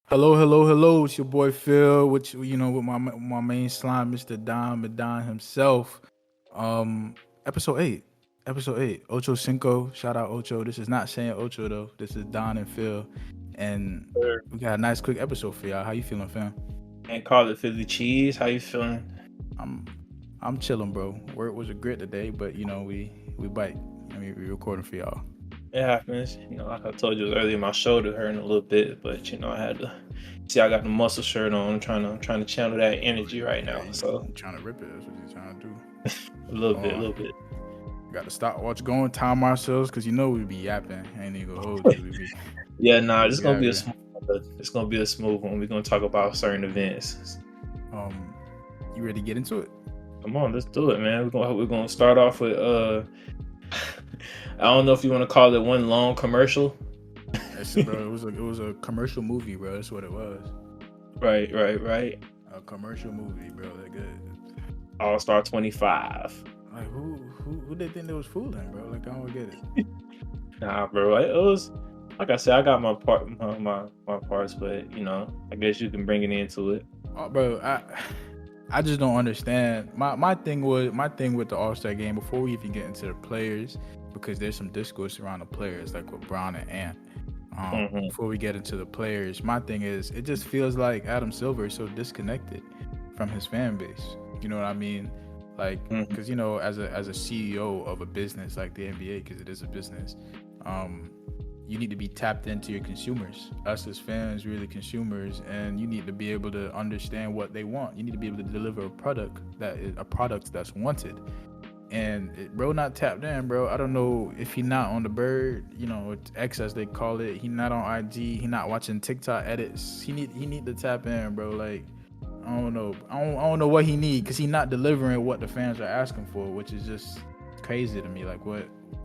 Hello, hello, hello. It's your boy Phil, which with my main slime, Mr. Don himself. Um, episode eight, episode eight, Ocho Cinco. Shout out Ocho. This is not saying Ocho though. This is Don and Phil, and Sir. we got a nice quick episode for y'all. How you feeling, fam? And call it Philly cheese. How you feeling? I'm I'm chilling, bro. Work was a grit today, but we bite. I mean, we recording for y'all. It happens. Like I told you earlier, my shoulder hurting a little bit, but I had to see. I got the muscle shirt on. I'm trying to channel that energy right Yeah, now. you So trying to rip it? That's what you trying to do. a little bit, a Oh, little bit. got to stop watch going, time ourselves, cause we be yapping. I ain't even gonna hold you. Yeah, nah, We this be gonna out be a here. smooth one. It's gonna be a smooth one. We're gonna talk about certain events. Um, you ready to get into it? Come on, let's do it, man. We're gonna start off with I don't know if you want to call it one long commercial. Bro, it was a commercial movie, bro. That's what it was. Right. A commercial movie, bro. That good. All-Star 25. Like who they think they was fooling, bro? Like I don't get it. Nah, bro. It was like I said. I got my parts, but I guess you can bring it into it. Oh, bro, I just don't understand. My thing with the All-Star game before we even get into the players, because there's some discourse around the players, like with Brown and Ant. Hmm. Before we get into the players, my thing is it just feels like Adam Silver is so disconnected from his fan base. You know what I mean? Like, Hmm. because as a CEO of a business like the NBA, because it is a business, um, you need to be tapped into your consumers. Us as fans, really consumers, and you need to be able to understand what they want. You need to be able to deliver a product that's wanted. And bro, not tapped in, bro. I don't know if he not on the bird, it's X as they call it. He not on IG. He not watching TikTok edits. He need to tap in, bro. Like I don't know. I don't know what he need because he not delivering what the fans are asking for, which is just crazy to me. Like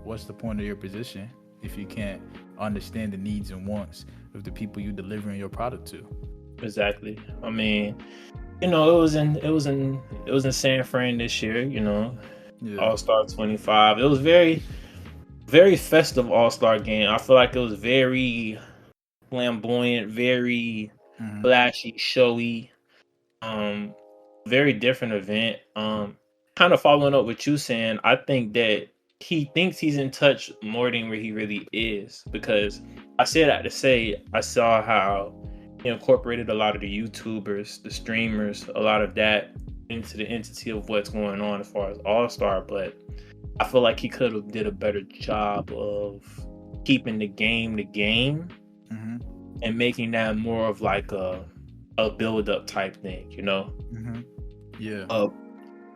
what's the point of your position if you can't understand the needs and wants of the people you delivering your product to? Exactly. I mean, it was in San Fran this year. Yeah. All-Star 25. It was very very festive All-Star game. I feel like it was very flamboyant, very Mm-hmm. flashy, showy. Um, Very different event. Kind of following up with you saying, I think that he thinks he's in touch more than where he really is. Because I say that to say I saw how he incorporated a lot of the YouTubers, the streamers, a lot of that into the entity of what's going on as far as All Star. But I feel like he could have did a better job of keeping the game Mm-hmm. and making that more of like a build up type thing. Mm-hmm. Yeah. Uh,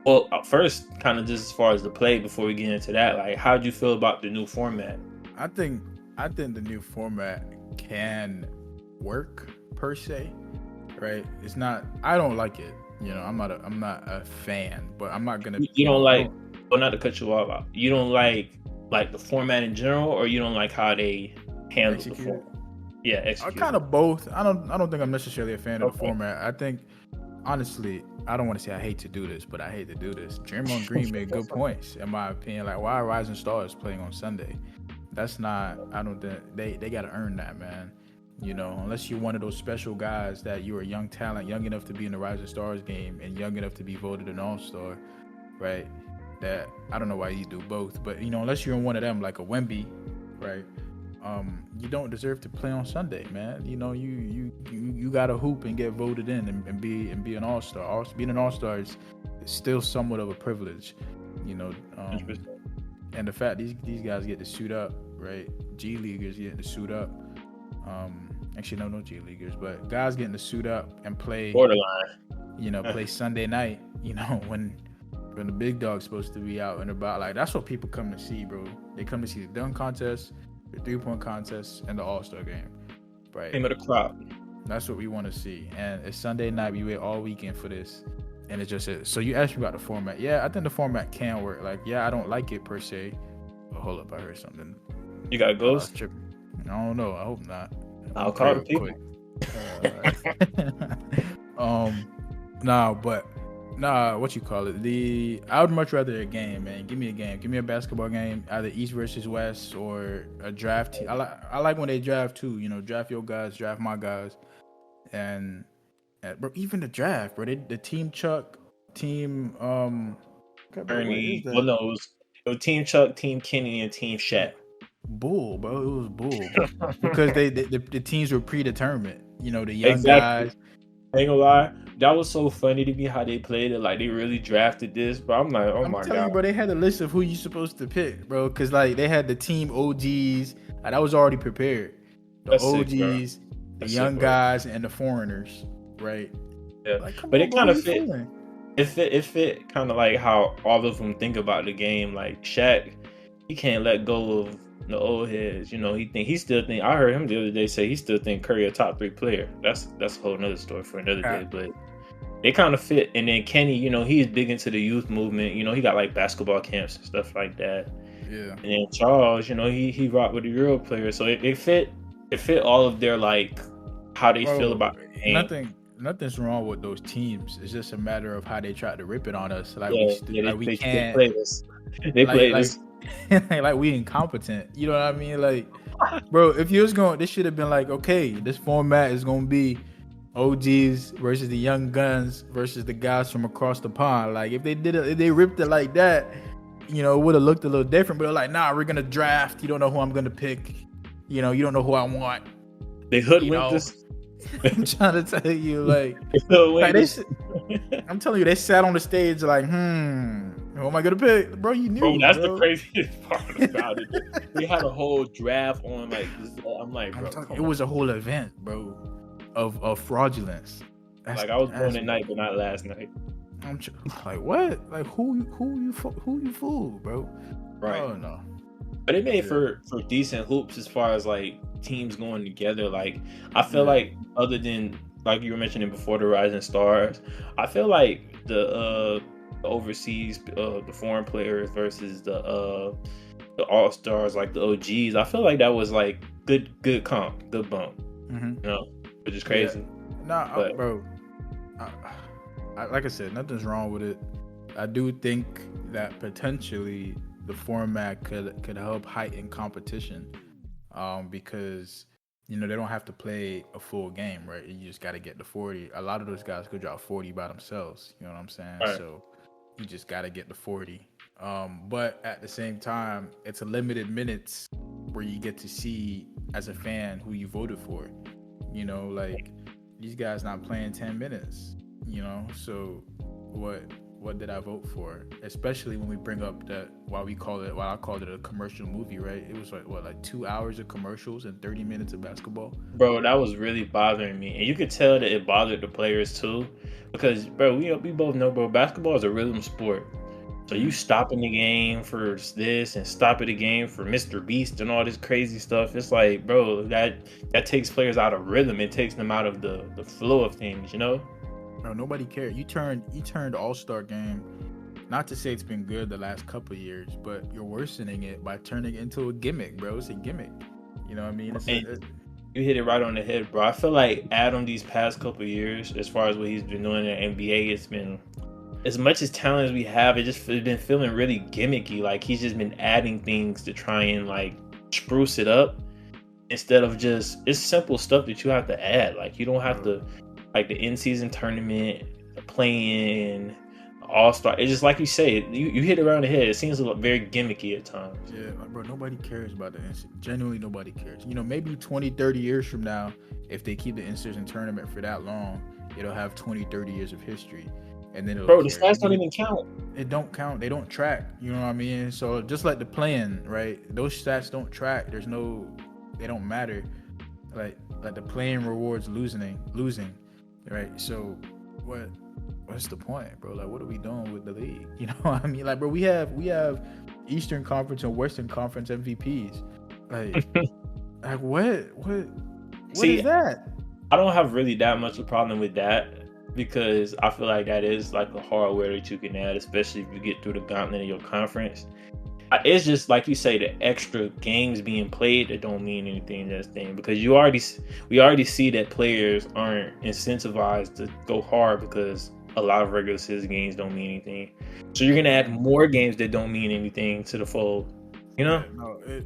well, first, kind of just as far as the play before we get into that, like, how do you feel about the new format? I think I think the new format can work per se, right? It's not. I don't like it. I'm not a fan, but I'm not gonna. You don't I like, don't well, not to cut you off. You don't like the format in general, or you don't like how they handle the execute it. format? Yeah, I execute kind it. of both. I don't think I'm necessarily a fan of the Okay. format. I think honestly, I don't want to say I hate to do this, but I hate to do this. Draymond Green made good points in my opinion. Like why are Rising Stars playing on Sunday? That's not. I don't think they got to earn that, man. Unless you're one of those special guys that you're a young talent, young enough to be in the Rising Stars game and young enough to be voted an All Star, right? That I don't know why you do both, but unless you're in one of them like a Wemby, right? You don't deserve to play on Sunday, man. You got to hoop and get voted in and be an All Star. Being an All Star is still somewhat of a privilege, you know. Um, 100%. and the fact these guys get to suit up, right? G leaguers getting to suit up. Actually, no G leaguers, but guys getting to suit up and play, Borderline. play Sunday night. When the big dog's supposed to be out and about. Like that's what people come to see, bro. They come to see the dunk contest, the 3-point contest, and the All Star game, right? Name of the crop. That's what we want to see. And it's Sunday night. We wait all weekend for this. And it just is. So you asked me about the format. Yeah, I think the format can work. Like, yeah, I don't like it per se. But hold up, I heard something. You got Thought I was ghost. tripping. I don't know. I hope not. I'm I'll gonna pray call the real people. quick. Um, nah, but nah, what you call it? I would much rather a game, man. Give me a game. Give me a basketball game, either East versus West or a draft. I like when they draft too. Draft your guys, draft my guys. and bro, even the draft, bro, the team Chuck, team God, bro, what is Ernie, well, that? no, it was Team Chuck, Team Kenny, and Team Yeah, Shaq. bull, bro. It was bull because the teams were predetermined. You know, the young Exactly. guys. I ain't gonna lie, that was so funny to me how they played it. Like they really drafted this, but I'm like, oh I'm my telling god, you, bro, they had a list of who you supposed to pick, bro. Cause like they had the team OGs, like that was already prepared. The that's sick, bro. OGs, the That's sick, young bro. guys, and the foreigners, right? Yeah, Like, come but on, it bro, who kind of you fit. fooling? It fit kind of like how all of them think about the game. Like Shaq, he can't let go of the old heads. You know, he still think. I heard him the other day say he still think Curry a top 3 player. That's a whole nother story for another Uh, day. But they kind of fit. And then Kenny, you know, he's big into the youth movement. You know, he got like basketball camps and stuff like that. yeah, And then Charles, you know, he rocked with the Euro players. So it fit. It fit all of their like how they feel bro, about the game. nothing's wrong with those teams. It's just a matter of how they try to rip it on us. Yeah, yeah, Like we they can't, played us. They like played like us. like we incompetent. You know what I mean? Like, bro, if you was going, this should have been like, okay, this format is gonna be OGs versus the young guns versus the guys from across the pond. Like, if they did it, if they ripped it like that, you know, it would have looked a little different. But like, nah, we're gonna draft. You don't know who I'm gonna pick. You know, you don't know who I want. They You hoodwinked know, us. I'm trying to tell you, like, They hoodwinked they, us. I'm telling you, they sat on the stage like, who am I gonna pick, bro? You Bro, knew, that's the bro. craziest part about it. They had a whole draft on like this. I'm like, I'm bro, talking, it come on. was a whole event, bro, of fraudulence. Like I was born That's at night, but not last night. I'm like, what? Like, who you fool, bro? Right. Oh no. But it made Yeah. for decent hoops as far as like teams going together. Like I feel Yeah. like other than like you were mentioning before the Rising Stars, I feel like the overseas the foreign players versus the All Stars like the OGs. I feel like that was like good comp, good bump. Mm-hmm. You know, which is Yeah. crazy. Nah, But bro. Like I said, nothing's wrong with it. I do think that potentially the format could help heighten competition, because you know they don't have to play a full game, right? You just got to get the 40. A lot of those guys could drop 40 by themselves. You know what I'm saying? all right. So you just got to get the 40. But at the same time, it's a limited minutes where you get to see as a fan who you voted for. You know, like these guys not playing 10 minutes. You know, so what did I vote for? Especially when we bring up that while I called it a commercial movie, right? It was like 2 hours of commercials and 30 minutes of basketball. Bro, that was really bothering me, and you could tell that it bothered the players too, because bro, we both know, bro, basketball is a rhythm sport. So you stopping the game for this and stopping the game for Mr. Beast and all this crazy stuff. It's like, bro, that takes players out of rhythm. It takes them out of the flow of things, you know? No, nobody cared. You turned All-Star game. Not to say it's been good the last couple of years, but you're worsening it by turning it into a gimmick, bro. It's a gimmick. You know what I mean? And you hit it right on the head, bro. I feel like Adam these past couple of years, as far as what he's been doing in the NBA, it's been as much as talent as we have, it's been feeling really gimmicky. Like he's just been adding things to try and like spruce it up instead of just it's simple stuff that you have to add. Like you don't have to like the in-season tournament, the play-in, All-Star. It's just like you say, you hit it around the head. It seems very gimmicky at times. Yeah, like, bro, nobody cares about the in-season. Genuinely, nobody cares. You know, maybe 20, 30 years from now, if they keep the in-season tournament for that long, it'll have 20, 30 years of history. And then it'll Bro, the carry. stats don't even count. It don't count. They don't track. You know what I mean? So just like the playing, right? Those stats don't track. They don't matter. Like the playing rewards losing, right? So what's the point, bro? Like what are we doing with the league? You know what I mean? Like, bro, we have Eastern Conference and Western Conference MVPs. Like what See, is that? I don't have really that much of a problem with that because I feel like that is like a hardware that you can add, especially if you get through the gauntlet of your conference. It's just like you say, the extra games being played that don't mean anything in that thing because we already see that players aren't incentivized to go hard because a lot of regular season games don't mean anything. So you're gonna add more games that don't mean anything to the fold, you know? Yeah, no,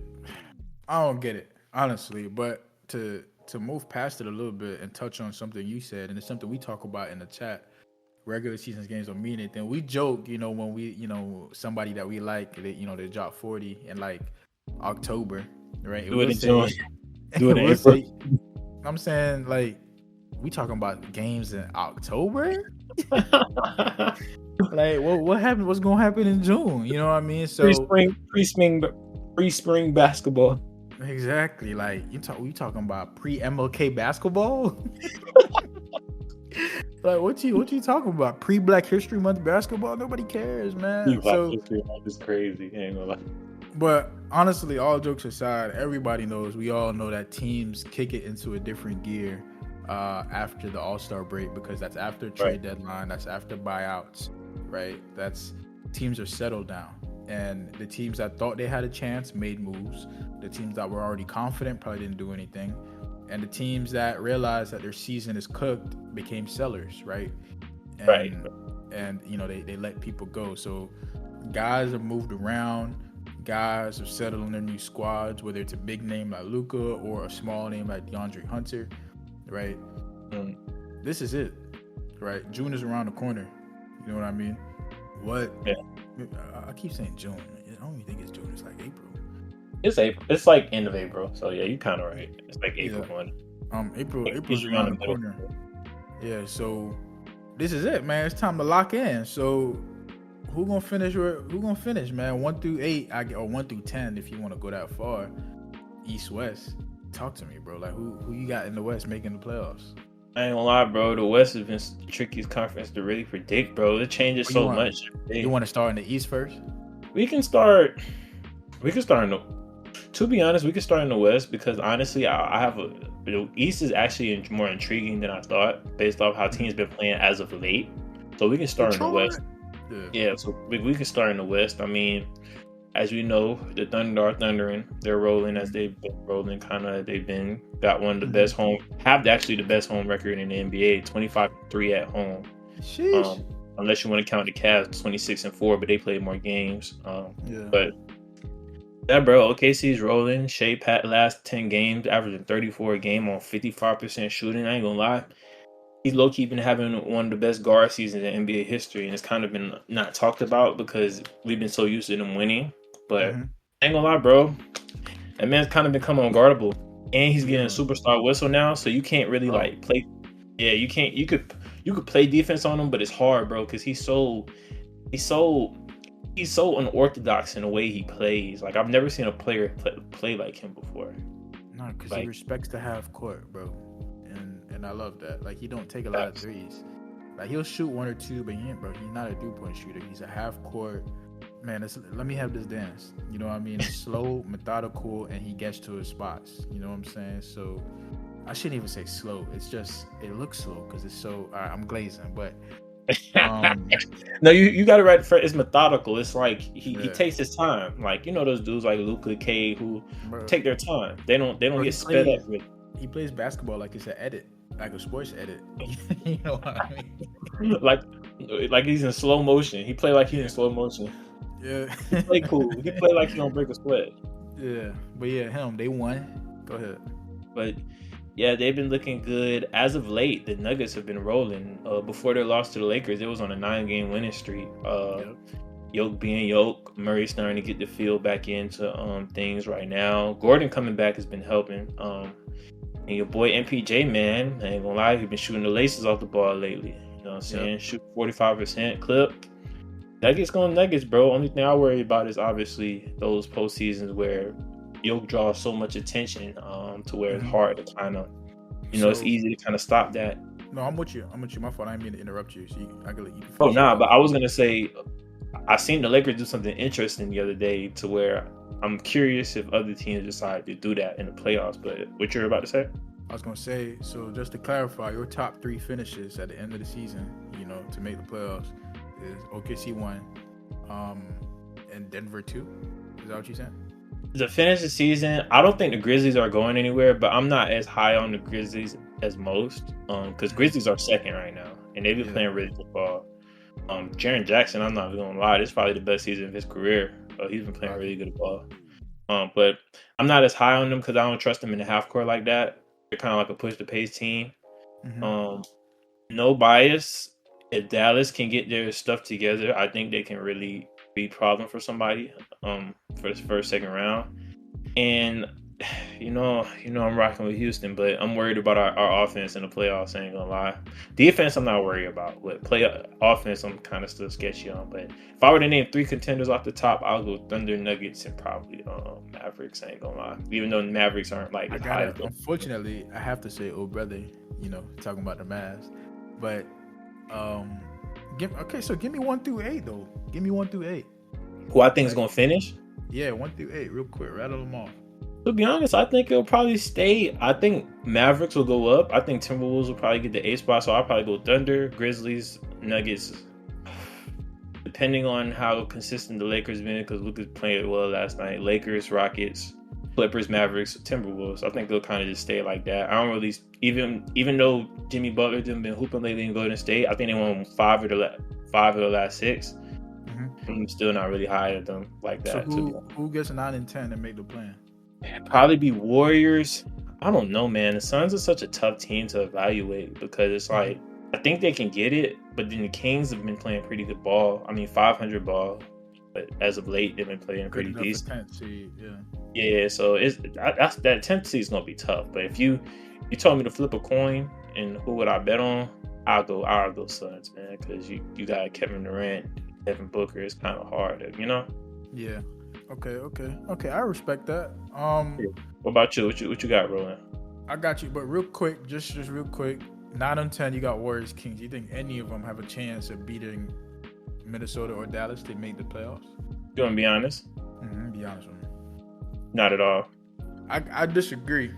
I don't get it honestly, but to to move past it a little bit and touch on something you said, and it's something we talk about in the chat. Regular season games don't mean anything. We joke, when we, somebody that we like, they drop 40 in like October, right? And Do it we'll in June. say, Do it in we'll April. say, I'm saying like, we talking about games in October. Like, what happened? What's gonna happen in June? You know what I mean? So pre-spring basketball. exactly, like you talking about pre-MLK basketball? Like, what you talking about? Pre-Black History Month basketball? Nobody cares, man. So It's crazy. I ain't gonna lie. but honestly, all jokes aside, everybody knows, we all know that teams kick it into a different gear after the All-Star break, because that's after trade deadline, that's after buyouts, right? That's teams are settled down. And the teams that thought they had a chance made moves. The teams that were already confident probably didn't do anything. And the teams that realized that their season is cooked became sellers, right? And, And they let people go. So guys have moved around. Guys have settled on their new squads, whether it's a big name like Luka or a small name like DeAndre Hunter, right? This is it, right? June is around the corner. You know what I mean? What? Yeah. I keep saying June. I don't even think it's June. It's like April. It's April. It's like end of April. So yeah, you kind of right. It's like April 1. April's around the corner. Yeah. So this is it, man. It's time to lock in. So who gonna finish? Man? 1 through 8, or 1 through 10, if you want to go that far. East, West. Talk to me, bro. Like who you got in the West making the playoffs? I ain't gonna lie, bro. The West has been the trickiest conference to really predict, bro. It changes so much. You want to start in the East first? We can start in the. To be honest, we can start in the West, because honestly, I have the East is actually more intriguing than I thought, based off how teams been playing as of late. So we can start in the West. Yeah, so we can start in the West. I mean, as we know, the Thunder are thundering. They're rolling as they've been rolling. They've got one of the best the best home record in the NBA, 25-3 at home. Sheesh. Unless you want to count the Cavs, 26-4, but they played more games. But yeah, bro, OKC's rolling. Shea Pat last 10 games, averaging 34 a game on 55% shooting. I ain't gonna lie. He's low-key been having one of the best guard seasons in NBA history, and it's kind of been not talked about because we've been so used to them winning. But I ain't gonna lie, bro. That man's kind of become unguardable. And he's getting a superstar whistle now, so you can't really play. Yeah, you can't. You could play defense on him, but it's hard, bro, because he's so unorthodox in the way he plays. Like, I've never seen a player play like him before. No, because he respects the half court, bro. And I love that. Like, he don't take a lot of threes. Like, he'll shoot 1 or 2, but he's not a 3-point shooter. He's a half court. Man, let me have this dance. You know what I mean? It's slow, methodical, and he gets to his spots. You know what I'm saying? So I shouldn't even say slow. It's just, it looks slow because it's so, I'm glazing, but no, you got it right. It's methodical. It's like he takes his time. Like, those dudes like Luka, K, who take their time. They don't get sped up with. He plays basketball like it's an edit, like a sports edit. You know what I mean? like he's in slow motion. He play like he's in slow motion. Yeah. He play cool. He play like he don't break a sweat. Yeah, but yeah, they won. Go ahead. But yeah, they've been looking good as of late. The Nuggets have been rolling. Before their loss to the Lakers, it was on a 9-game winning streak. Yoke being Yoke, Murray starting to get the feel back into things right now. Gordon coming back has been helping. And your boy MPJ, man, I ain't gonna lie, he's been shooting the laces off the ball lately. You know what I'm saying? Shoot 45% clip. Nuggets going Nuggets, bro. Only thing I worry about is obviously those postseasons where Yoke draws so much attention to where it's hard to kind of, it's easy to kind of stop that. No, I'm with you. My fault. I didn't mean to interrupt you. So I can let you. But I was gonna say, I seen the Lakers do something interesting the other day to where I'm curious if other teams decide to do that in the playoffs. But what you're about to say? I was gonna say, so just to clarify, your top 3 finishes at the end of the season, to make the playoffs, is OKC 1, and Denver 2. Is that what you said? To finish the season, I don't think the Grizzlies are going anywhere, but I'm not as high on the Grizzlies as most, because Grizzlies are second right now, and they've been playing really good ball. Jaren Jackson, I'm not gonna lie, this is probably the best season of his career. He's been playing really good ball. But I'm not as high on them because I don't trust him in the half court like that. They're kind of like a push the pace team. Mm-hmm. Um, no bias. If Dallas can get their stuff together, I think they can really be a problem for somebody. For the first second round. And I'm rocking with Houston, but I'm worried about our offense in the playoffs. I ain't gonna lie. Defense, I'm not worried about, but offense, I'm kind of still sketchy on. But if I were to name 3 contenders off the top, I'll go Thunder, Nuggets, and probably Mavericks. I ain't gonna lie, even though the Mavericks aren't like I as high gotta, as them. unfortunately, I have to say, oh brother, talking about the Mavs, but um, so give me 1 through 8 though. Give me 1 through 8. Who I think is Like, gonna finish. yeah, 1 through 8, real quick, rattle them off. To be honest, I think it'll probably stay. I think Mavericks will go up. I think Timberwolves will probably get the 8 spot. So I'll probably go Thunder, Grizzlies, Nuggets. Depending on how consistent the Lakers been, because Lucas played well last night. Lakers, Rockets, Clippers, Mavericks, Timberwolves. I think they'll kind of just stay like that. I don't really even though Jimmy Butler didn't been hooping lately in Golden State. I think they won 5 of the last 6. Mm-hmm. I'm still not really high at them like So that. who gets 9 and 10 and make the plan? Probably be Warriors. I don't know, man. The Suns are such a tough team to evaluate because it's like I think they can get it, but then the Kings have been playing pretty good ball. I mean, 500 ball, but as of late they've been playing pretty decent. 10th seed, yeah. Yeah, so that 10th seed is gonna be tough. But if you told me to flip a coin and who would I bet on, I'll go Suns, man, because you got Kevin Durant, Devin Booker. It's kind of hard, Yeah. Okay. I respect that. What about you? What you got, Roland? I got you, but real quick, just real quick. 9 and 10, you got Warriors, Kings. You think any of them have a chance of beating Minnesota or Dallas to make the playoffs? You want to be honest? Be honest with me. Not at all. I disagree,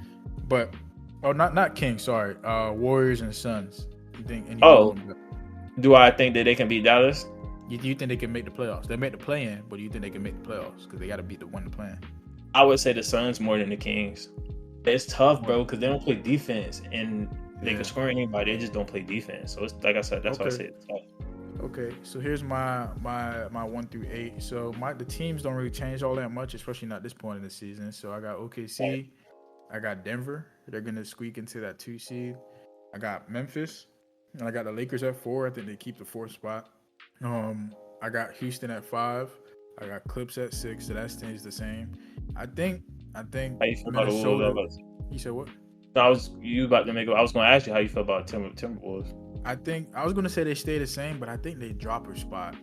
but not Kings. Sorry, Warriors and Suns. You think any of them? Do I think that they can beat Dallas? You think they can make the playoffs? They make the play-in, but do you think they can make the playoffs? Because they got to beat the one to play-in. I would say the Suns more than the Kings. It's tough, bro, because they don't play defense, and they can score anybody. They just don't play defense. So it's like I said, that's why I say it's tough. Okay, so here's my 1 through 8. So the teams don't really change all that much, especially not this point in the season. So I got OKC, I got Denver. They're gonna squeak into that 2 seed. I got Memphis, and I got the Lakers at 4. I think they keep the 4th spot. I got Houston at 5. I got Clips at 6. So that stays the same. I think Minnesota. You said what? I was going to ask you how you feel about Timberwolves. I think I was going to say they stay the same, but I think they drop a spot.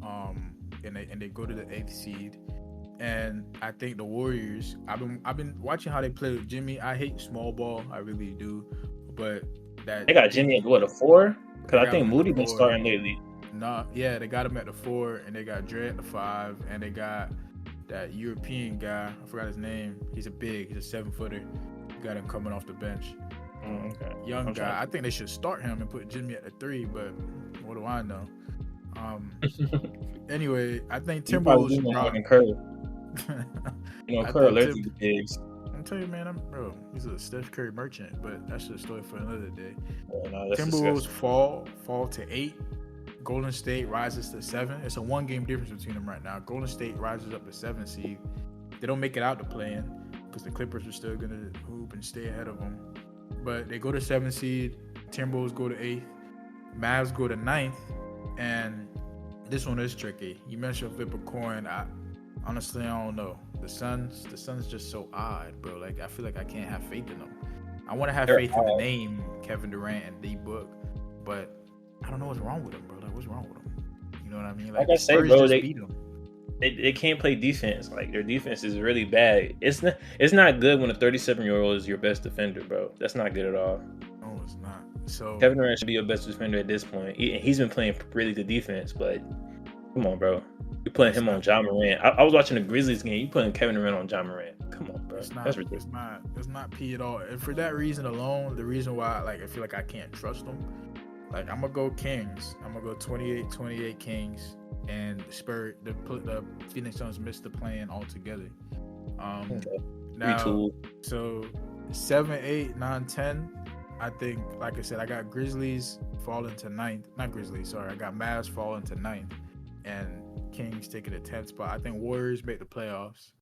And they go to the 8th seed. And I think the Warriors. I've been watching how they play with Jimmy. I hate small ball. I really do. But they got Jimmy at what, a 4? Because I think Moody been starting lately. They got him at the 4, and they got Dre at the 5, and they got that European guy. I forgot his name. He's a 7-footer. Got him coming off the bench. Okay. Young guy. I think they should start him and put Jimmy at the 3, but what do I know? Anyway, I think Timberwolves drop. Curry allergic to pigs. I'm telling you, man, he's a Steph Curry merchant, but that's just a story for another day. No, Timberwolves fall to 8. Golden State rises to 7. It's a 1-game difference between them right now. Golden State rises up to 7 seed. They don't make it out to play-in because the Clippers are still going to hoop and stay ahead of them. But they go to 7 seed. Timberwolves go to 8th. Mavs go to 9th. And this one is tricky. You mentioned flip a coin. Honestly, I don't know. The Suns just so odd, bro. Like, I feel like I can't have faith in them. I want to have faith in the name Kevin Durant and D-Book, but I don't know what's wrong with them, bro. Like, what's wrong with them? You know what I mean? Like I say, bro, they can't play defense. Like, their defense is really bad. It's not good when a 37-year-old is your best defender, bro. That's not good at all. No, it's not. So Kevin Durant should be your best defender at this point. He's been playing really good defense, but come on, bro. You're putting him on Ja Morant. I was watching the Grizzlies game. You putting Kevin Durant on Ja Morant. Come on, bro. That's ridiculous. It's not P at all. And for that reason alone, the reason why I feel like I can't trust them. Like, I'm gonna go Kings. I'm gonna go 28 Kings, and the Phoenix Suns missed the play-in altogether. Now, so 7, 8, 9, 10. I think, like I said, I got Grizzlies falling to 9th. Not Grizzlies, sorry. I got Mavs falling to 9th, and Kings taking the 10th spot. I think Warriors make the playoffs.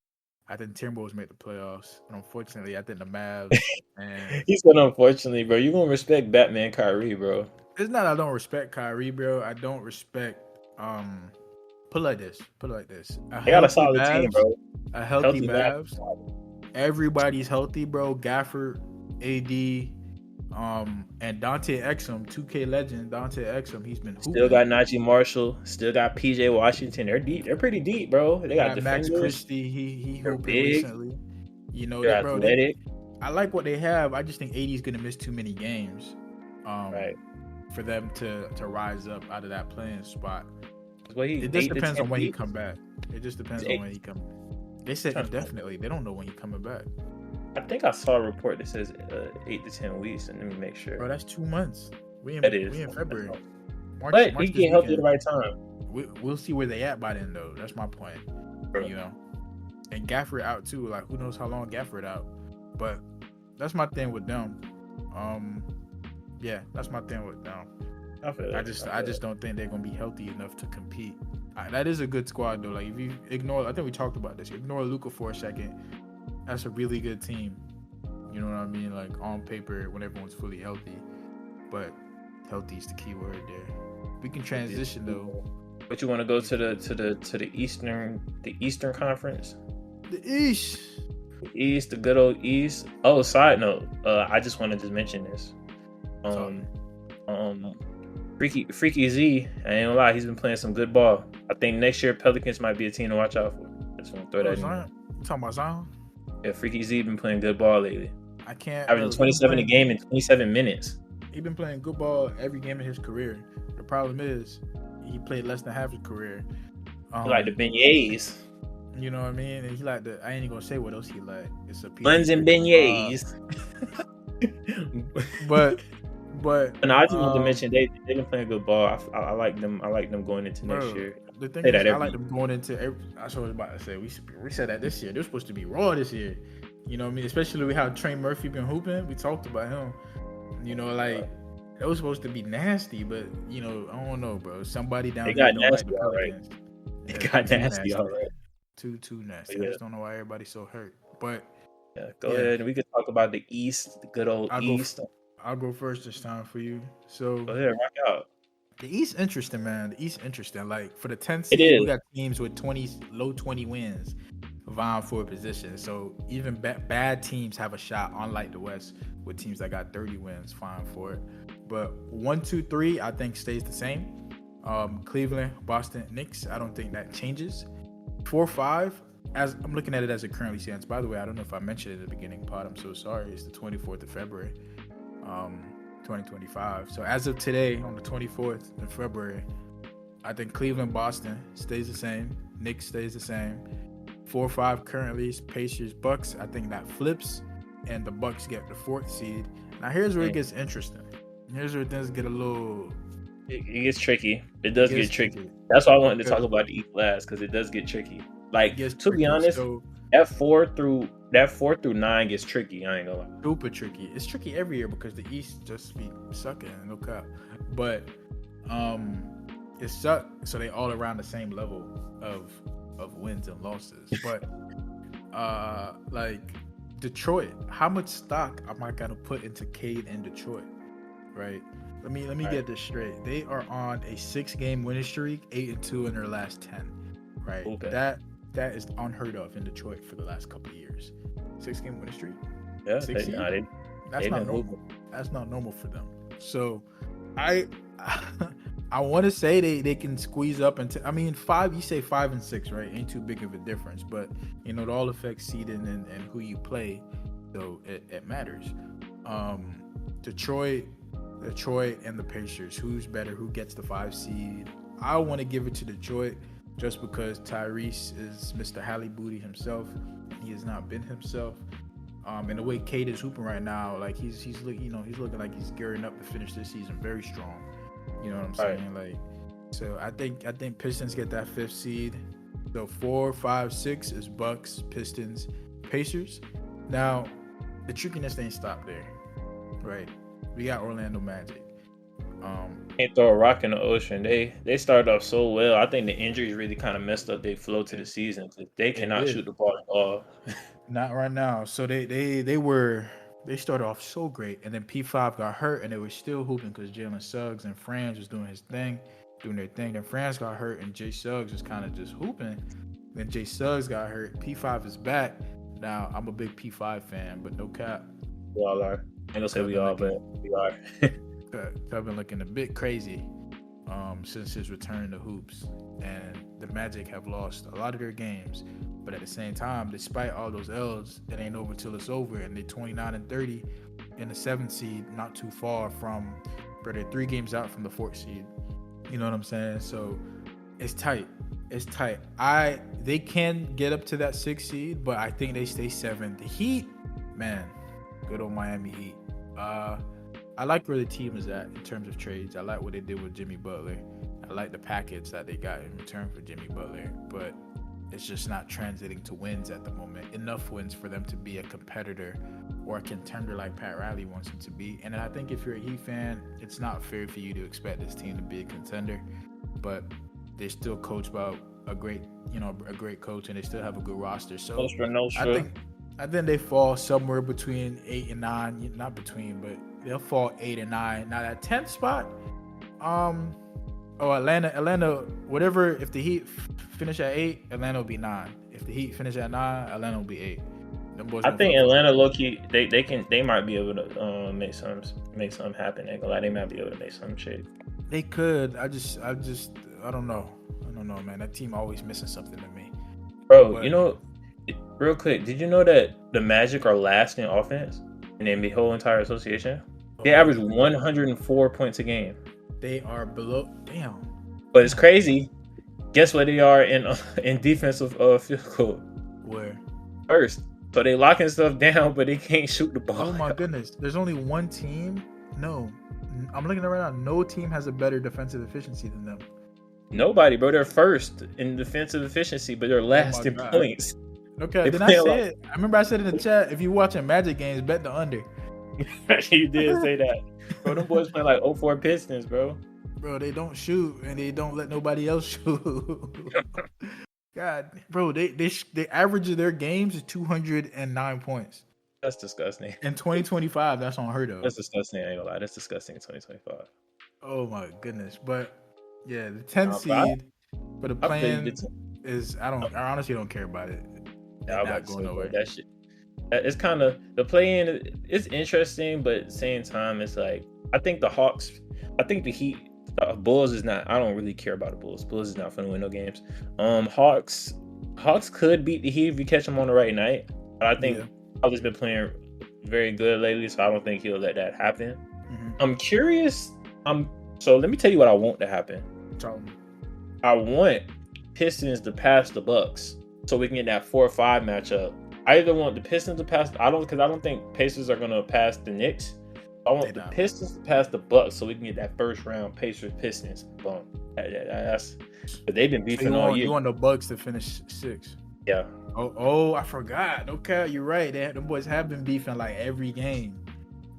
I think Timberwolves make the playoffs, but unfortunately, I think the Mavs and He said, unfortunately, bro, you gonna respect Batman Kyrie, bro. it's not I don't respect Kyrie, bro. I don't respect put it like this. Put it like this. They got a solid team, bro. A healthy Healthy Mavs. Mavs. Everybody's healthy, bro. Gafford, AD, and Dante Exum, 2K legend, Dante Exum, he's been hooping. Still got Najee Marshall. Still got PJ Washington. They're deep. They're pretty deep, bro. They got Max defenders. Christie. He They're hooping big. recently. You know, They're bro. athletic. I like what they have. I just think AD's gonna miss too many games. Right. For them to rise up out of that playing spot. It just depends on when he come back. It just depends on when he come. They said indefinitely. They don't know when he's coming back. I think I saw a report that says 8 to 10 weeks, and let me make sure. Bro, that's 2 months. We in February. March he get healthy at the right time. We'll see where they at by then, though. That's my point. Bro. You know, and Gafford out too. Like, who knows how long Gafford out? But that's my thing with them. Yeah, that's my thing with them. I just don't think they're gonna be healthy enough to compete. That is a good squad though. Like, if you ignore, I think we talked about this. Ignore Luka for a second. That's a really good team. You know what I mean? Like, on paper, when everyone's fully healthy. But healthy is the key word there. We can transition though. But you want to go to the Eastern Conference? The East. The good old East. Oh, side note. I just wanted to mention this. Freaky Z, I ain't gonna lie, he's been playing some good ball. I think next year Pelicans might be a team to watch out for. I just want to throw that in there. You talking about Zion? Yeah, Freaky Z been playing good ball lately. I can't. Averaging 27 a game in 27 minutes. He's been playing good ball every game of his career. The problem is, he played less than half his career. He like the beignets. You know what I mean? And he like the. I ain't even gonna say what else he like. It's a buns and beignets. But no, I just wanted to mention they've been playing good ball. I like them. I like them going into next year. The thing is, I like them going into. That's what I was about to say. We said that this year. They're supposed to be raw this year. You know what I mean? Especially with how Trey Murphy been hooping. We talked about him. You know, like it was supposed to be nasty, but you know, I don't know, bro. Somebody down there don't like the Pelicans. They got nasty, all right. Too nasty. I just don't know why everybody's so hurt. But go ahead. We could talk about the East, the good old East. I'll go first this time for you. So go ahead, rock out. The East interesting, man. The East interesting. Like for the 10th seed, we got teams with low 20 wins vying for a position. So even bad teams have a shot, unlike the West, with teams that got 30 wins vying for it. But 1, 2, 3, I think stays the same. Cleveland, Boston, Knicks. I don't think that changes. 4, 5. As I'm looking at it as it currently stands. By the way, I don't know if I mentioned it at the beginning pod. I'm so sorry. It's the 24th of February. 2025. So as of today, on the 24th of February, I think Cleveland, Boston stays the same. Knicks stays the same. 4, 5 currently is Pacers, Bucks. I think that flips, and the Bucks get the 4th seed. Now here's where it gets interesting. Here's where things get a little. It gets tricky. It does get tricky. That's why I wanted to talk about the East last, because it does get tricky. Like, to be honest, that 4 through 9 gets tricky. I ain't gonna lie. Super tricky. It's tricky every year because the East just be sucking, no cap. But it sucked. So they all around the same level of wins and losses. But like Detroit, how much stock am I gonna put into Cade and Detroit? Right. Let me get this straight. They are on a 6-game winning streak, 8-2 in their last 10. Right. Okay. That is unheard of in Detroit for the last couple of years. 6-game winning streak. Yeah, that's not normal. That's not normal for them. So, I want to say they can squeeze up into. I mean, 5. You say 5 and 6, right? Ain't too big of a difference, but you know it all affects seeding and who you play, so it matters. Detroit, and the Pacers. Who's better? Who gets the 5 seed? I want to give it to Detroit. Just because Tyrese is Mr. Halle Booty himself, and he has not been himself. And the way Cade is hooping right now, like he's looking like he's gearing up to finish this season very strong. You know what I'm saying? Right. Like, so I think Pistons get that 5th seed. So 4, 5, 6 is Bucks, Pistons, Pacers. Now the trickiness ain't stopped there, right? We got Orlando Magic. Can't throw a rock in the ocean. They started off so well. I think the injuries really kind of messed up their flow to the season. 'Cause they It cannot did. shoot the ball at all. Not right now. So they started off so great, and then P5 got hurt, and they were still hooping because Jalen Suggs and Franz was doing his thing, doing their thing. Then Franz got hurt, and Jay Suggs was kind of just hooping. Then Jay Suggs got hurt. P5 is back. Now I'm a big P5 fan, but no cap. We all are. I ain't gonna say we all, but we are. I've been looking a bit crazy since his return to hoops, and the Magic have lost a lot of their games. But at the same time, despite all those L's, it ain't over till it's over, and they're 29-30 in the 7th seed, not too far from, but they're 3 games out from the 4th seed. You know what I'm saying? So it's tight. It's tight. They can get up to that 6th seed, but I think they stay 7th. The Heat, man, good old Miami Heat. I like where the team is at in terms of trades. I like what they did with Jimmy Butler. I like the package that they got in return for Jimmy Butler, but it's just not translating to wins at the moment. Enough wins for them to be a competitor or a contender like Pat Riley wants them to be. And I think if you're a Heat fan, it's not fair for you to expect this team to be a contender, but they're still coached by a great coach, and they still have a good roster. So I think they fall somewhere between 8 and 9. Not between, but they'll fall 8 and 9. Now that 10th spot, Atlanta, whatever. If the Heat finish at 8, Atlanta will be 9. If the Heat finish at 9, Atlanta will be 8. I think Atlanta, low-key, they might be able to make something happen. They might be able to make some shit. They could. I don't know. Man. That team always missing something to me. Bro, real quick, did you know that the Magic are last in offense in the whole entire association? They average 104 points a game. They are below. Damn. But it's crazy. Guess what they are in defensive field goal? Where? First. So they locking stuff down, but they can't shoot the ball. Oh my goodness. There's only one team. No. I'm looking at it right now. No team has a better defensive efficiency than them. Nobody, bro. They're first in defensive efficiency, but they're last in points. Okay, then I said it. I remember I said in the chat, if you're watching Magic games, bet the under. You did say that. Bro, them boys playing like 04 Pistons, bro. Bro, they don't shoot, and they don't let nobody else shoot. God, bro, they average of their games is 209 points. That's disgusting. In 2025, that's unheard of. That's disgusting. I ain't gonna lie. That's disgusting in 2025. Oh my goodness. But yeah, the 10th seed for the play-in is I honestly don't care about it. Yeah, I'm not going nowhere. That shit. It's kind of the play-in. It's interesting, but at the same time, it's like I think the Hawks. I think the Heat. Bulls is not. I don't really care about the Bulls. Bulls is not fun to win no games. Hawks could beat the Heat if you catch them on the right night. But I think Hawks been playing very good lately, so I don't think he'll let that happen. Mm-hmm. I'm curious. So let me tell you what I want to happen. I want Pistons to pass the Bucks so we can get that 4-5 matchup. I either want the Pistons to pass. I don't think Pacers are gonna pass the Knicks. I want the Pistons to pass the Bucks so we can get that first round Pacers-Pistons. Boom. But they've been beefing all year. You want the Bucks to finish 6? Yeah. Oh, I forgot. Okay, you're right. The boys have been beefing like every game.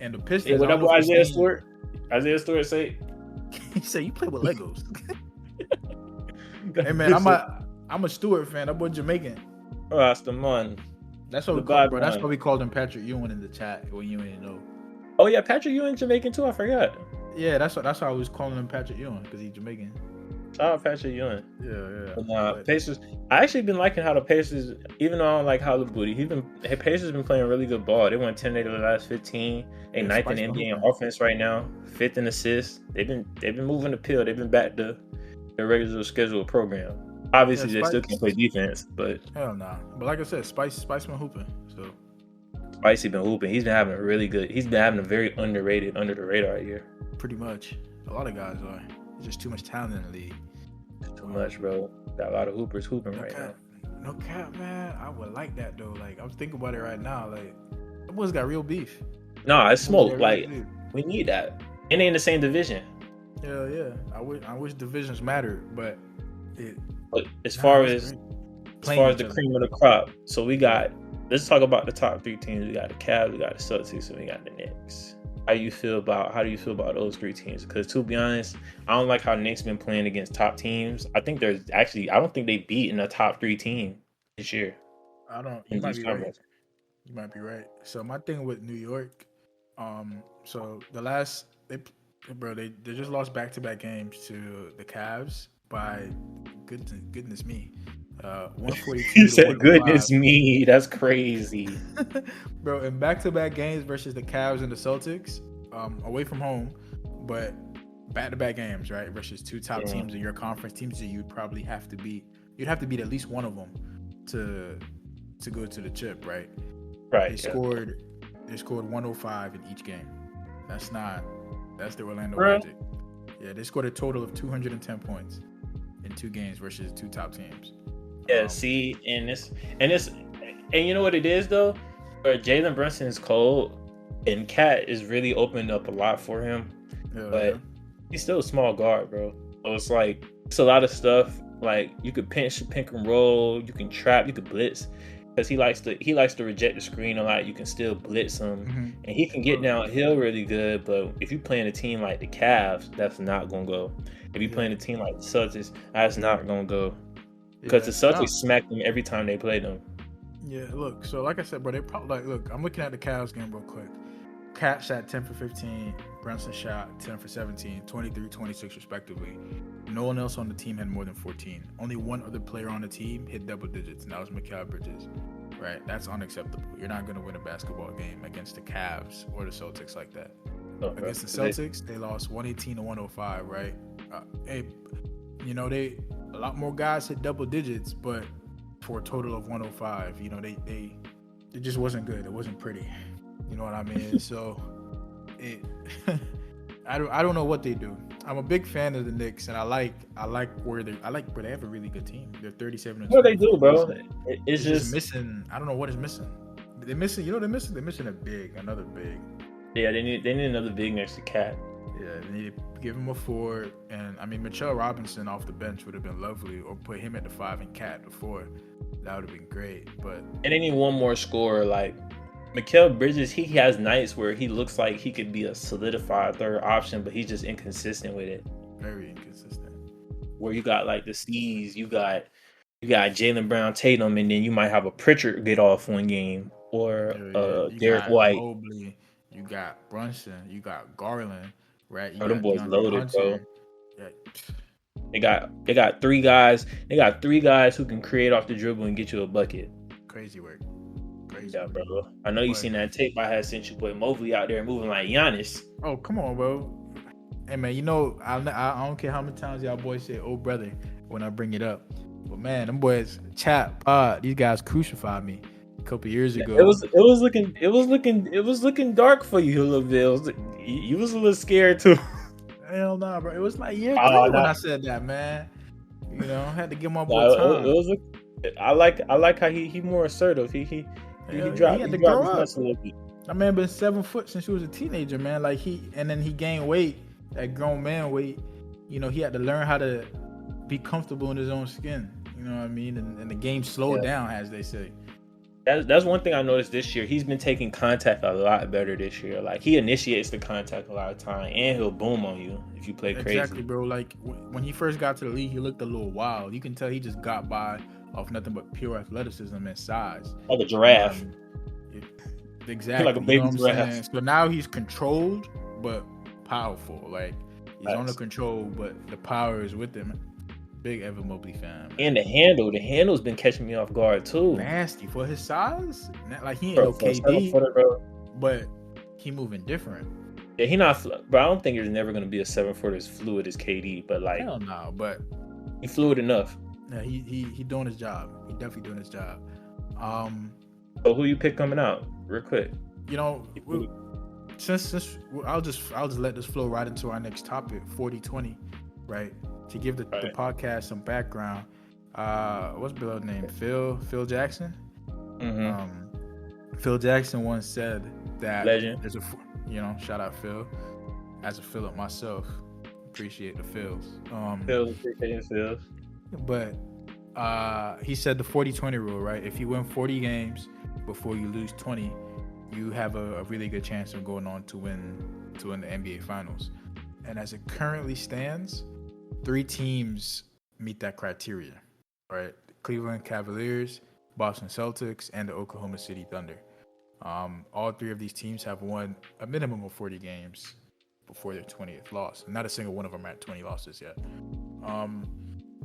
And the Pistons. Hey, whatever Isaiah Stewart say. He said you play with Legos. Hey man, I'm a Stewart fan. That boy Jamaican. Oh, that's the man. That's what we called him Patrick Ewing in the chat when you didn't know. Oh yeah, Patrick Ewing Jamaican too. I forgot. Yeah, that's why I was calling him Patrick Ewing because he's Jamaican. Shout out Patrick Ewing. Yeah. But Pacers. I actually been liking how the Pacers, even though I don't like Holly Booty, Pacers been playing really good ball. They won 10 out of the last 15. They 9th in NBA in offense right now. 5th in assists. They've been moving the pill. They've been back to their regular scheduled program. Obviously, they still can play defense, but hell no. But like I said, Spice been hooping. So Spicy been hooping. He's been having a very underrated, under the radar year. Pretty much. A lot of guys are. There's just too much talent in the league. Too much, bro. Got a lot of hoopers hooping now. No cap, man. I would like that though. Like I'm thinking about it right now. Like that boys got real beef. Nah, it's smoke. Like we need that. It ain't the same division. Hell yeah. I wish divisions mattered, but as far as the cream of the crop, so let's talk about the top 3 teams. We got the Cavs, we got the Celtics, and we got the Knicks. how do you feel about those three teams? Because to be honest, I don't like how Knicks been playing against top teams. I don't think they beaten a top three team this year I don't. You in might these be right. conference. You might be right. So my thing with New York, so they just lost back to back games to the Cavs by goodness me, You 142 to said, 105. "Goodness me, that's crazy." Bro, in back to back games versus the Cavs and the Celtics, away from home, but back to back games, right? Versus two top Yeah. teams in your conference, teams that you'd probably have to beat. You'd have to beat at least one of them to go to the chip, right? They Right. Yeah. scored 105 in each game. That's the Orlando Bro. Magic. Yeah, they scored a total of 210 points in two games versus two top teams. Yeah. See, and you know what it is though? Jalen Brunson is cold, and Cat is really opened up a lot for him. But he's still a small guard, bro. So it's like it's a lot of stuff. Like you could pinch, pick and roll, you can trap, you could blitz. Because he likes to reject the screen a lot. You can still blitz him, and he can get downhill really good. But if you playing a team like the Cavs, that's not gonna go. If you playing a team like the Celtics, that's not gonna go. Because the Celtics smack them every time they play them. Yeah, look. So like I said, bro, they probably look. I'm looking at the Cavs game real quick. Cat shot 10 for 15. Brunson shot 10 for 17, 23, 26 respectively. No one else on the team had more than 14. Only one other player on the team hit double digits, and that was Mikal Bridges. Right? That's unacceptable. You're not going to win a basketball game against the Cavs or the Celtics like that. Against the Celtics, they lost 118 to 105, right? A lot more guys hit double digits, but for a total of 105, it just wasn't good. It wasn't pretty. You know what I mean? So, I don't know what they do. I'm a big fan of the Knicks, and I like where they have a really good team. They're 37 and 20. What they do, bro? It's just missing. I don't know what is missing. They're missing. You know they're missing. They're missing another big. Yeah, they need another big next to Cat. Yeah, they need to give him a forward, and I mean Mitchell Robinson off the bench would have been lovely, or put him at the 5 and Cat the 4. That would have been great. But and they need one more scorer like. Mikal Bridges, he has nights where he looks like he could be a solidified third option, but he's just inconsistent with it. Very inconsistent. Where you got like the C's, you got Jaylen Brown Tatum, and then you might have a Pritchard get off one game, or Derek White. Mobley, you got Brunson, you got Garland, right? You got them boys loaded, Hunter. Bro. Yeah. They got 3 guys. They got 3 guys who can create off the dribble and get you a bucket. Crazy work. Yeah, bro. I know you seen that tape I had sent you, boy. Mobley out there moving like Giannis. Oh, come on, bro. Hey, man, I don't care how many times y'all boys say "oh brother" when I bring it up, but man, them boys, these guys crucified me a couple years ago. It was looking dark for you a little bit. You was a little scared too. Hell nah, bro. It was like year 3 when I said that, man. I had to give my boy time. I like how he more assertive. He had to grow up. A little bit. That man been 7 foot since he was a teenager, man. Like and then he gained weight, that grown man weight. He had to learn how to be comfortable in his own skin. You know what I mean? And the game slowed down, as they say. That's one thing I noticed this year. He's been taking contact a lot better this year. Like he initiates the contact a lot of time, and he'll boom on you if you play crazy. Exactly, bro. Like when he first got to the league, he looked a little wild. You can tell he just got by off nothing but pure athleticism and size. Like a giraffe. Exactly. Like a baby giraffe. So now he's controlled but powerful. Like he's under control, but the power is with him. Big Evan Mobley fan. Man. And the handle's been catching me off guard too. Nasty for his size. Like he ain't no KD, but he moving different. Yeah, he not. But I don't think there's never gonna be a 7-footer as fluid as KD. But like, hell no. But he fluid enough. Yeah, he doing his job. He definitely doing his job. So who you pick coming out, real quick? Since I'll just let this flow right into our next topic, 40-20, right? To give the podcast some background. What's Bill's name? Phil Jackson. Mm-hmm. Phil Jackson once said that legend. There's shout out Phil. As a Philip myself, appreciate the Phils. Appreciate Phils. But he said the 40-20 rule, right? If you win 40 games before you lose 20, you have a really good chance of going on to win the NBA Finals. And as it currently stands, 3 teams meet that criteria, right? The Cleveland Cavaliers, Boston Celtics, and the Oklahoma City Thunder. All 3 of these teams have won a minimum of 40 games before their 20th loss. Not a single one of them are at 20 losses yet.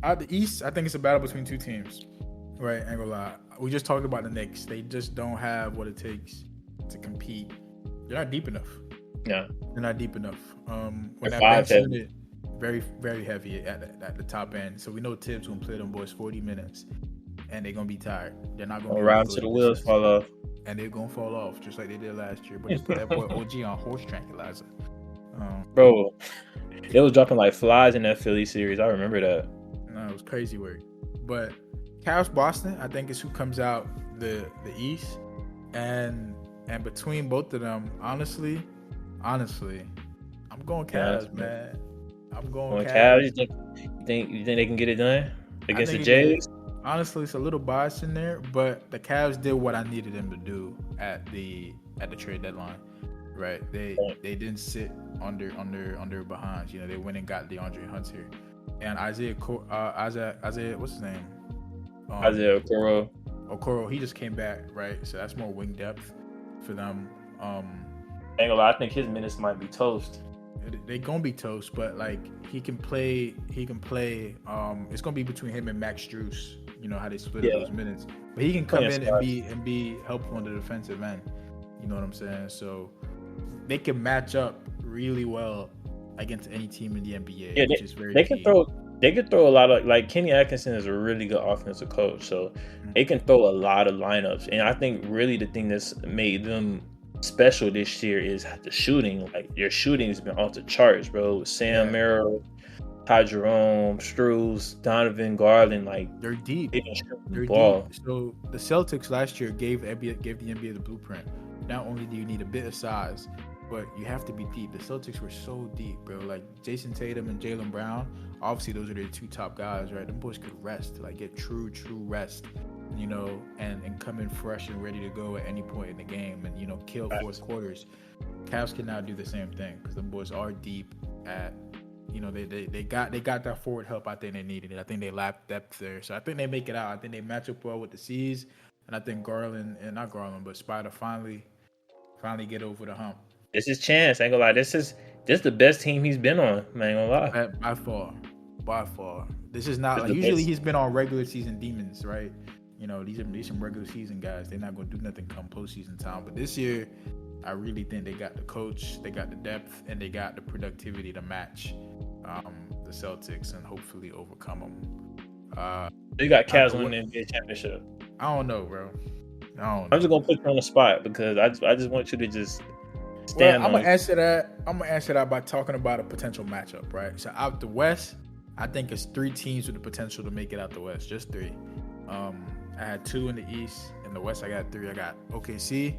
Out the East, I think it's a battle between 2 teams, right? Ain't gonna lie. We just talked about the Knicks. They just don't have what it takes to compete. They're not deep enough. Yeah, they're not deep enough. When they're that five bench heavy. unit, very, very heavy at the top end. So we know Tibbs gonna play them boys 40 minutes, and they're gonna be tired. They're not gonna be Around able to to the wheels fall off. and they're gonna fall off just like they did last year. But just put that boy OG on horse tranquilizer. Bro, it was dropping like flies in that Philly series. I remember that. No, it was crazy work. But Cavs Boston, I think, is who comes out the East, and between both of them, honestly, I'm going Cavs, man. I'm going Cavs. You think they can get it done against the Jays? Honestly, it's a little bias in there, but the Cavs did what I needed them to do at the trade deadline. Right, they didn't sit under behinds. You know, they went and got DeAndre Hunter and Isaiah. What's his name? Isaiah Okoro. Okoro. He just came back, right? So that's more wing depth for them. Ain't gonna lie, I think his minutes might be toast. They gonna be toast, but like he can play. It's gonna be between him and Max Strus. You know how they split up those minutes, but he can come in and be helpful on the defensive end. You know what I'm saying? So they can match up really well against any team in the NBA. Yeah, which is very they can throw. They can throw a lot of, like, Kenny Atkinson is a really good offensive coach, so they can throw a lot of lineups. And I think really the thing that's made them special this year is the shooting. Like, their shooting has been off the charts, bro. Sam Merrill, Ty Jerome, Strus, Donovan, Garland, like they're deep. They're ball. Deep. So the Celtics last year gave the NBA the blueprint. Not only do you need a bit of size, but you have to be deep. The Celtics were so deep, bro. Like Jason Tatum and Jaylen Brown, obviously those are their 2 top guys, right? Them boys could rest, like get true rest, you know, and come in fresh and ready to go at any point in the game and, you know, kill fourth quarters. Cavs can now do the same thing because them boys are deep at, you know, they got that forward help I think they needed. I think they lacked depth there. So I think they make it out. I think they match up well with the C's. And I think but Spider finally get over the hump. This is chance. I ain't gonna lie. This is the best team he's been on. Man, ain't gonna lie. By far. This is not like usually he's been on regular season demons, right? You know, these are some regular season guys. They're not gonna do nothing come postseason time. But this year, I really think they got the coach, they got the depth, and they got the productivity to match the Celtics and hopefully overcome them. They got Cavs winning the NBA championship. I don't know, bro. I'm just gonna put you on the spot because I just want you to just stand. I'm gonna answer that by talking about a potential matchup, right? So out the West, I think it's 3 teams with the potential to make it out the West, just 3. I had 2 in the East. In the West, I got 3. I got OKC,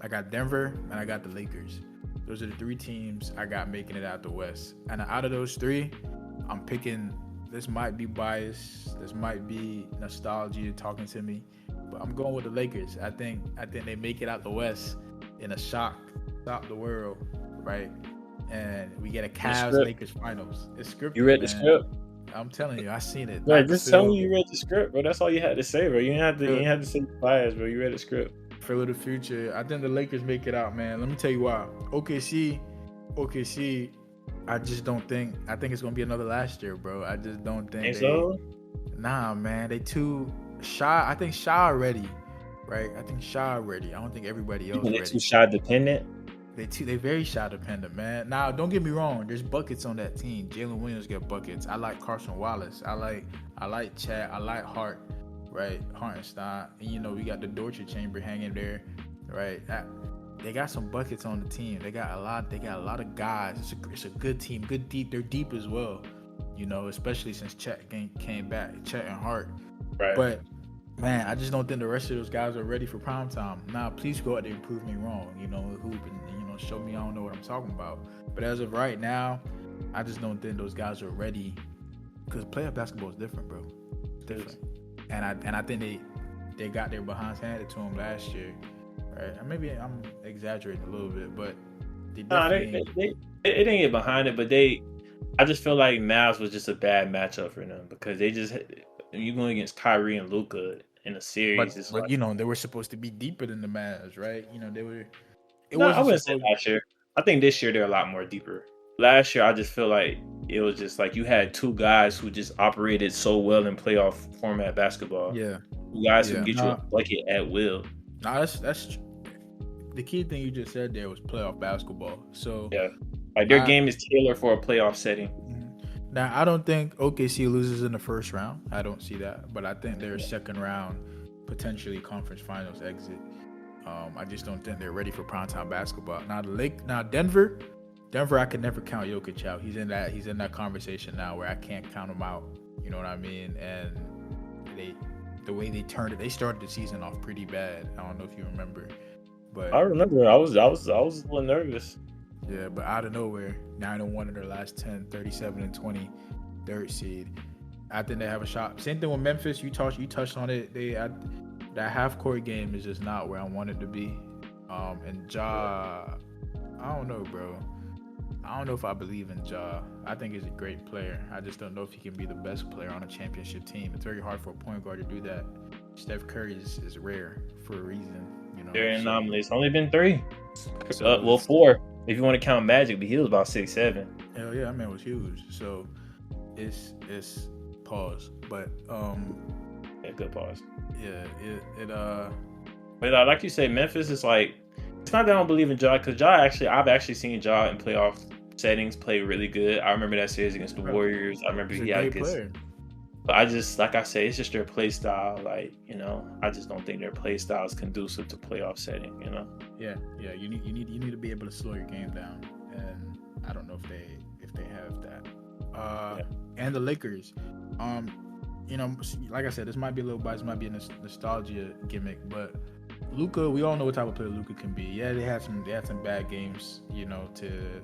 I got Denver, and I got the Lakers. Those are the 3 teams I got making it out the West. And out of those 3, I'm picking. This might be bias. This might be nostalgia talking to me, but I'm going with the Lakers. I think they make it out the West in a stop the world, right? And we get a Cavs-Lakers finals. It's scripted. You read the script? I'm telling you, I seen it. Right, just tell me you read the script, bro. That's all you had to say, bro. You didn't have to say bias, bro. You read the script. For the future, I think the Lakers make it out, man. Let me tell you why. OKC. I just don't think. I think it's gonna be another last year, bro. I just don't think. So? Nah, man. They too shy. I think shy already, right? I think shy already. I don't think everybody else. They're too shot dependent. They very shot dependent, man. Now, don't get me wrong. There's buckets on that team. Jalen Williams get buckets. I like Carson Wallace. I like Chad. I like Hart, right? Hartenstein. And you know we got the Dortcher chamber hanging there, right? They got some buckets on the team. They got a lot of guys. It's a good team, good deep. They're deep as well, you know, especially since Chet came back, Chet and Hart. Right. But man, I just don't think the rest of those guys are ready for prime time. Now, please go out there and prove me wrong, you know, hoop and you know, show me I don't know what I'm talking about. But as of right now, I just don't think those guys are ready because playoff basketball is different, bro. It's different. And I think they got their behinds handed to them last year. right? Maybe I'm exaggerating a little bit, but they Nah, definitely. they didn't get behind it, but I just feel like Mavs was just a bad matchup for them because they just you going against Kyrie and Luca in a series. It's But like they were supposed to be deeper than the Mavs, right? They were. It no, I wasn't wouldn't say supposed. last year. I think this year they're a lot more deeper. Last year, I just feel like it was just like you had two guys who just operated so well in playoff format basketball. Yeah, Two guys who can yeah. get you a bucket at will. That's the key thing you just said there was playoff basketball. So Yeah, like their I game is tailored for a playoff setting. now I don't think OKC loses in the first round. I don't see that, but I think their second round, potentially conference finals exit. I just don't think they're ready for primetime basketball. Now Denver, I can never count Jokic out. He's in that conversation now where I can't count him out. You know what I mean? And the way they turned it, they started the season off pretty bad. I don't know if you remember, but I remember I was a little nervous. yeah, but out of nowhere, 9-1 in their last 10, 37-20, third seed. I think they have a shot. Same thing with Memphis. You touched on it. That half court game is just not where I wanted to be. And Ja, I don't know, bro. I don't know if I believe in Ja. I think he's a great player. I just don't know if he can be the best player on a championship team. It's very hard for a point guard to do that. Steph Curry is rare for a reason. They're an anomaly. It's only been 3. So 4 if you want to count Magic, but he was about 6'7". hell yeah, that man was huge. So it's pause. But Yeah, good pause. yeah, But like you say, Memphis is like it's not that I don't believe in Ja because I've actually seen Ja in playoff settings play really good. I remember that series against the Warriors. I remember he's he a had great player. but I just like I say, it's just their play style. Like I just don't think their play style is conducive to playoff setting. Yeah. You need to be able to slow your game down, and I don't know if they have that. And the Lakers, like I said, this might be a little biased, might be a nostalgia gimmick, but Luka, we all know what type of player Luka can be. Yeah, they had some bad games, to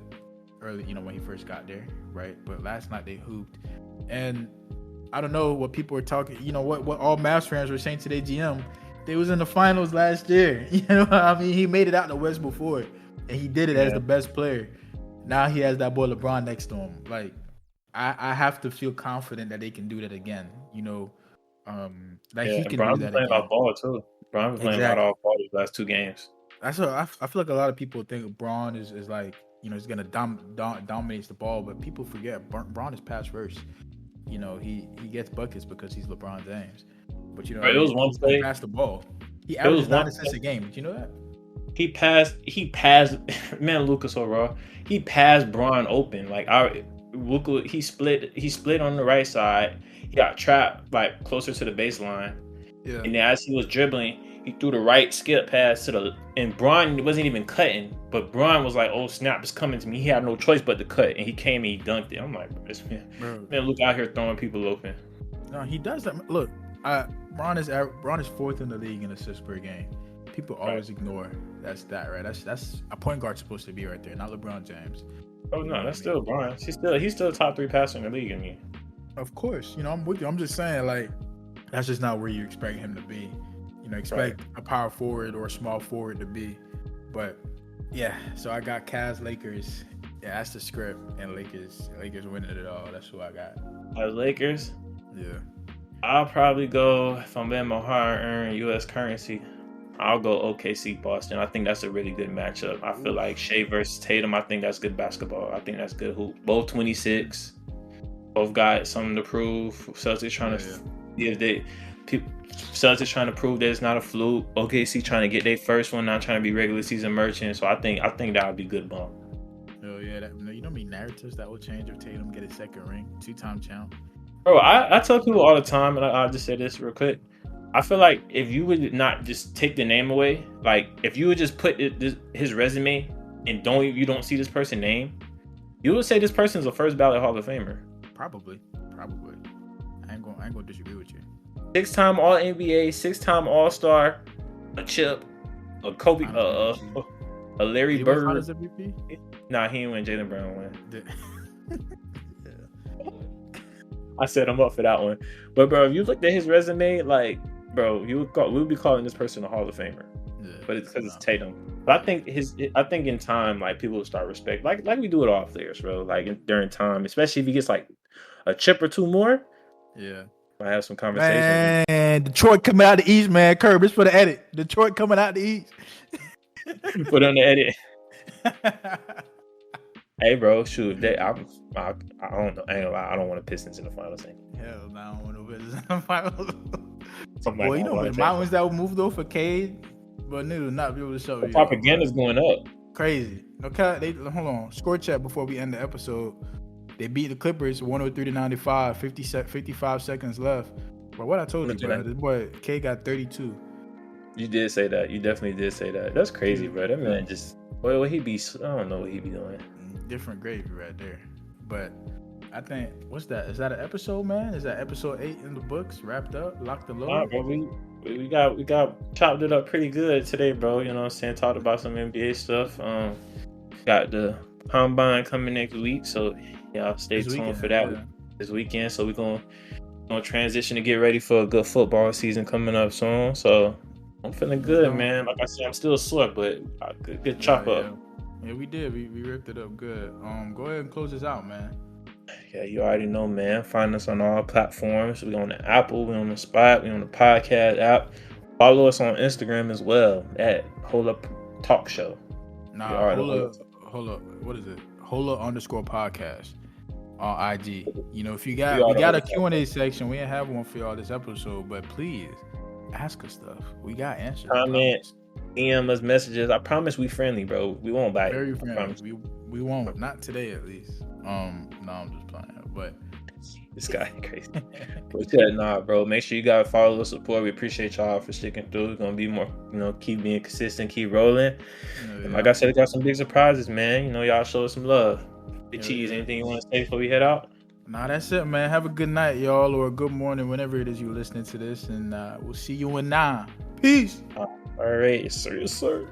early, when he first got there, right? But last night they hooped, and I don't know what people were talking. What all Mavs fans were saying to their GM. They was in the finals last year. I mean, he made it out in the West before, and he did it as the best player. Now he has that boy LeBron next to him. Like, I have to feel confident that they can do that again. He can Bron do been that playing again. off ball too. Bron been playing a lot off ball these last 2 games. That's what I feel like. A lot of people think Bron is like he's gonna dominate the ball, but people forget Bron is pass first. He gets buckets because he's LeBron James. But it was one play. Pass the ball. He averages 9 assists a game. Did you know that? He passed. Man, Luka so raw. He passed Bron open. Like Luka, he split on the right side. He got trapped like closer to the baseline. Yeah. And then as he was dribbling, he threw the right skip pass and Bron wasn't even cutting, but Bron was like, "Oh snap, it's coming to me." He had no choice but to cut, and he came and he dunked it. I'm like, this man, Luke out here throwing people open. No, he does that. Look, Bron is 4th in the league in assists per game. People always ignore that's right. That's a point guard supposed to be right there, not LeBron James. Oh no, that's still Bron. He's still a top 3 passer in the league. I mean, of course, I'm with you. I'm just saying, like, that's just not where you expect him to be. Expect a power forward or a small forward to be. But yeah, so I got Cavs, Lakers. Yeah, that's the script, and Lakers winning it all. That's who I got. Lakers. Yeah. I'll probably go if I'm betting my hard-earned U.S. currency. I'll go OKC Boston. I think that's a really good matchup. I feel like Shea versus Tatum. I think that's good basketball. I think that's good hoop. Both 26. Both got something to prove. Celtics trying to Celtics trying to prove that it's not a fluke. OKC trying to get their first one, not trying to be regular season merchant. So I think that would be good bump. Oh yeah, narratives that will change if Tatum get his second ring, 2-time champ. Bro, I tell people all the time, and I'll just say this real quick. I feel like if you would not just take the name away, like if you would just put his resume and you don't see this person's name, you would say this person's a first ballot Hall of Famer. Probably. I ain't gonna disagree with you. 6-time All NBA, 6-time All Star, a chip, a Kobe, a Larry Bird. Finals MVP? Nah, he didn't win. Jaylen Brown won. Yeah. I set him up for that one. But bro, if you looked at his resume, like, bro, we would be calling this person a Hall of Famer. but it's because it's Tatum. But I think in time, like people will start respect, like we do it all players, bro. Like during time, especially if he gets like a chip or two more. Yeah. I have some conversations. Man, Detroit coming out the East, man. Curb, it's for the edit. Detroit coming out the East. Put on the edit. Hey, bro, shoot. I don't know. I ain't gonna lie. I don't want the Pistons in the finals. Hell no, I don't want no Pistons in the finals. Something Boy, you know the mountains that will move though for Cade, but niggas will not be able to show you. Propaganda's going up. Crazy. Okay, hold on. Score check before we end the episode. They beat the Clippers 103-95, 55 seconds left. But what I told you, bro, this boy K got 32. You did say that. You definitely did say that. That's crazy, bro. That man just, well, he be, I don't know what he be doing. Different gravy right there. But I think, what's that? Is that an episode, man? Is that episode 8 in the books? Wrapped up? Locked and loaded? Bro, we got chopped it up pretty good today, bro. You know what I'm saying? Talked about some NBA stuff. Got the combine coming next week, so y'all stay tuned for that this weekend. So we're gonna transition to get ready for a good football season coming up soon. So I'm feeling good, man. Like I said, I'm still sore, but good chop up. Yeah, we did. We ripped it up good. Go ahead and close this out, man. Yeah, you already know, man. Find us on all platforms. We're on the Apple, we're on the Spot, we're on the podcast app. Follow us on Instagram as well at Hoela Talk Show. Hoela, what is it? Hoela_podcast on IG. You know, if we got a Q&A section. We didn't have one for y'all this episode, but please ask us stuff. We got answers. Comment, DM us messages. I promise we friendly, bro. We won't bite. Very friendly. We won't. Not today, at least. No, I'm just playing. But this guy crazy. But yeah, bro. Make sure you guys follow us, support. We appreciate y'all for sticking through. It's gonna be more, keep being consistent, keep rolling. And like I said, we got some big surprises, man. Y'all show us some love. Cheese. Anything you want to say before we head out? Nah, that's it, man. Have a good night, y'all, or a good morning whenever it is you're listening to this, and we'll see you in 9. Peace. All right, yes, sir.